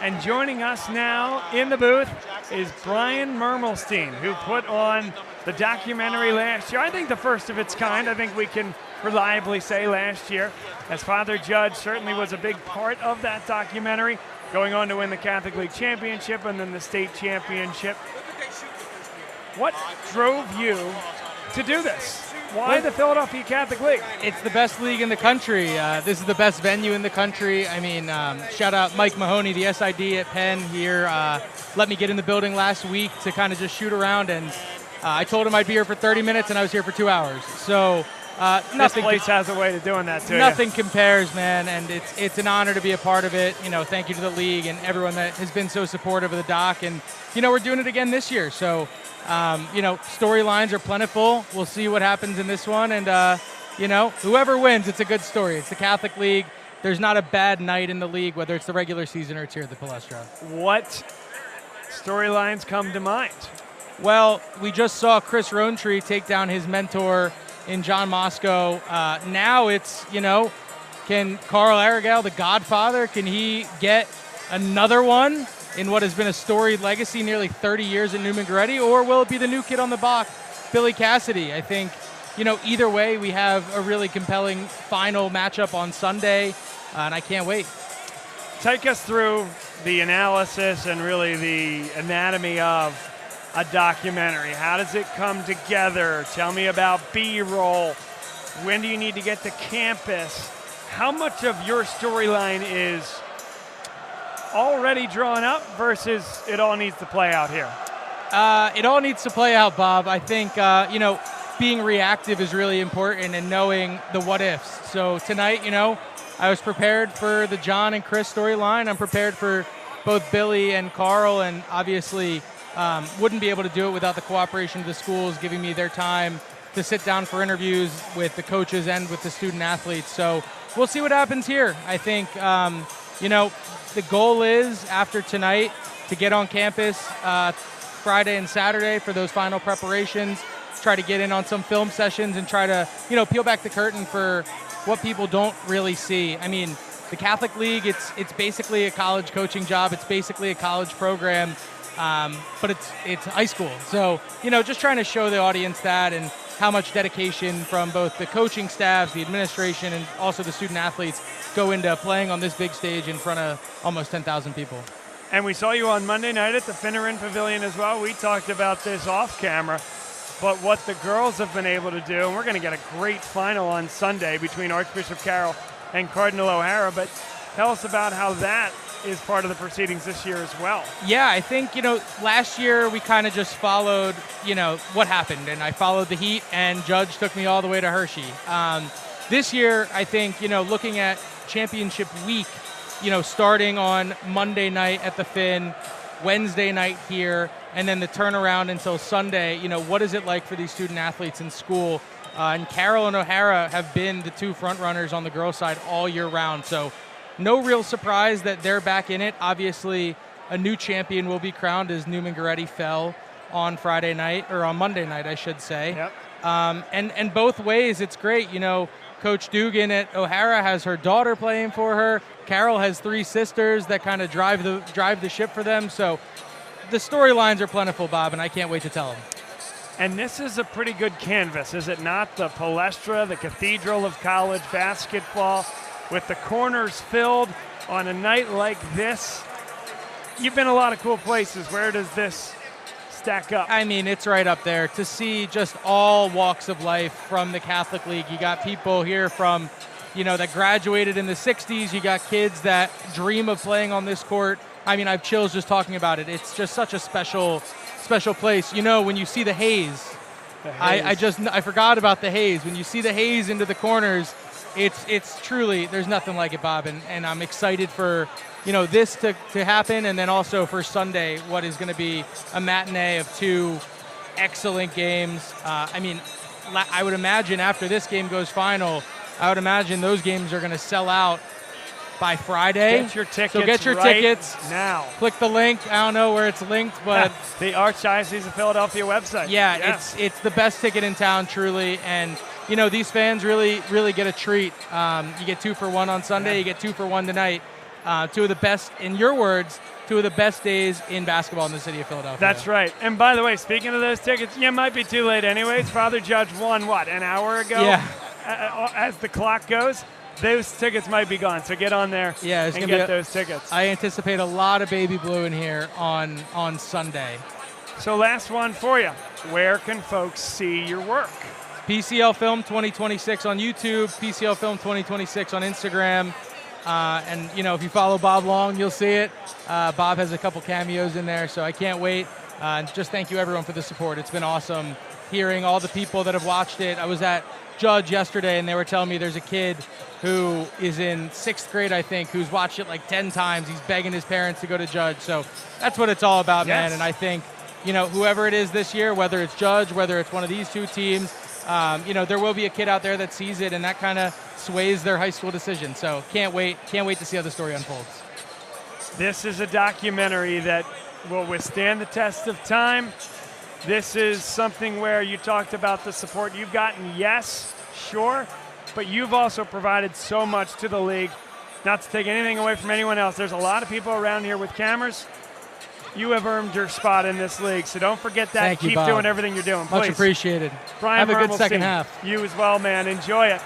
And joining us now in the booth is Brian Mermelstein, who put on the documentary last year. I think the first of its kind. I think we can reliably say last year. As Father Judge certainly was a big part of that documentary, going on to win the Catholic League Championship and then the state championship. What drove you to do this? Why the Philadelphia Catholic League? It's the best league in the country. This is the best venue in the country. I mean, shout out Mike Mahoney, the SID at Penn here. Let me get in the building last week to kind of just shoot around, and I told him I'd be here for 30 minutes, and I was here for 2 hours. So this place has a way of doing that too. Nothing compares, man, and it's an honor to be a part of it. You know, thank you to the league and everyone that has been so supportive of the doc, and you know, we're doing it again this year. So. You know, storylines are plentiful. We'll see what happens in this one. And, you know, whoever wins, it's a good story. It's the Catholic League. There's not a bad night in the league, whether it's the regular season or it's here at the Palestra. What storylines come to mind? Well, we just saw Chris Rowntree take down his mentor in John Moscow. Now it's, you know, can Carl Arregal, the Godfather, can he get another one in what has been a storied legacy, nearly 30 years at Newman Goretti, or will it be the new kid on the block, Billy Cassidy? I think, you know, either way, we have a really compelling final matchup on Sunday, and I can't wait. Take us through the analysis and really the anatomy of a documentary. How does it come together? Tell me about B-roll. When do you need to get to campus? How much of your storyline is already drawn up versus it all needs to play out here? It all needs to play out, Bob. I think, you know, being reactive is really important and knowing the what ifs. So tonight, you know, I was prepared for the John and Chris storyline. I'm prepared for both Billy and Carl, and obviously wouldn't be able to do it without the cooperation of the schools giving me their time to sit down for interviews with the coaches and with the student athletes. So we'll see what happens here. I think, you know, the goal is, after tonight, to get on campus Friday and Saturday for those final preparations, try to get in on some film sessions and try to, you know, peel back the curtain for what people don't really see. I mean, the Catholic League, it's basically a college coaching job. It's basically a college program, but it's high school. So, you know, just trying to show the audience that and how much dedication from both the coaching staffs, the administration, and also the student athletes go into playing on this big stage in front of almost 10,000 people. And we saw you on Monday night at the Finneran Pavilion as well. We talked about this off camera, but what the girls have been able to do, and we're going to get a great final on Sunday between Archbishop Carroll and Cardinal O'Hara, but tell us about how that is part of the proceedings this year as well. Yeah, I think, you know, last year we kind of just followed, you know, what happened, and I followed the heat, and Judge took me all the way to Hershey. This year, I think, you know, looking at championship week, you know, starting on Monday night at the Finn, Wednesday night here, and then the turnaround until Sunday, you know, what is it like for these student athletes in school? And Carroll and O'Hara have been the two front runners on the girls' side all year round, so no real surprise that they're back in it. Obviously, a new champion will be crowned as Newman Goretti fell on Friday night, or on Monday night, I should say. Yep. And both ways, it's great. You know, Coach Dugan at O'Hara has her daughter playing for her. Carroll has three sisters that kind of drive the ship for them. So the storylines are plentiful, Bob, and I can't wait to tell them. And this is a pretty good canvas, is it not? The Palestra, the cathedral of college basketball, with the corners filled on a night like this. You've been a lot of cool places. Where does this stack up? I mean, it's right up there. To see just all walks of life from the Catholic League. You got people here from, you know, that graduated in the 60s. You got kids that dream of playing on this court. I mean, I have chills just talking about it. It's just such a special place. You know, when you see the haze, I forgot about the haze. When you see the haze into the corners, it's truly, there's nothing like it, Bob, and I'm excited for, you know, this to happen, and then also for Sunday, what is going to be a matinee of two excellent games. I mean, I would imagine after this game goes final, I would imagine those games are going to sell out by Friday. Get your tickets. So get your tickets now. Click the link. I don't know where it's linked, but the Archdiocese of Philadelphia website. Yeah, it's the best ticket in town, truly, and you know, these fans really get a treat. You get 2 for 1 on Sunday. You get 2 for 1 tonight. two of the best, in your words, two of the best days in basketball in the city of Philadelphia. That's right. And by the way, speaking of those tickets, it might be too late anyways. Father Judge won, what, an hour ago? Yeah. As the clock goes, those tickets might be gone. So get on there and get those tickets. I anticipate a lot of baby blue in here on Sunday. So last one for you. Where can folks see your work? PCL Film 2026 on YouTube, PCL Film 2026 on Instagram. And, if you follow Bob Long, you'll see it. Bob has a couple cameos in there, so I can't wait. And just thank you, everyone, for the support. It's been awesome hearing all the people that have watched it. I was at Judge yesterday, and they were telling me there's a kid who is in 6th grade, I think, who's watched it like 10 times. He's begging his parents to go to Judge. So that's what it's all about, man. And I think, whoever it is this year, whether it's Judge, whether it's one of these two teams, there will be a kid out there that sees it, and that kind of sways their high school decision. So can't wait to see how the story unfolds. This is a documentary that will withstand the test of time. This is something where you talked about the support you've gotten. Yes, sure, but you've also provided so much to the league. Not to take anything away from anyone else. There's a lot of people around here with cameras. You have earned your spot in this league, so don't forget that. Thank you, Keep Bob. doing everything you're doing, please. Much appreciated. Brian Have a good Mermelstein, second half. You as well, man. Enjoy it.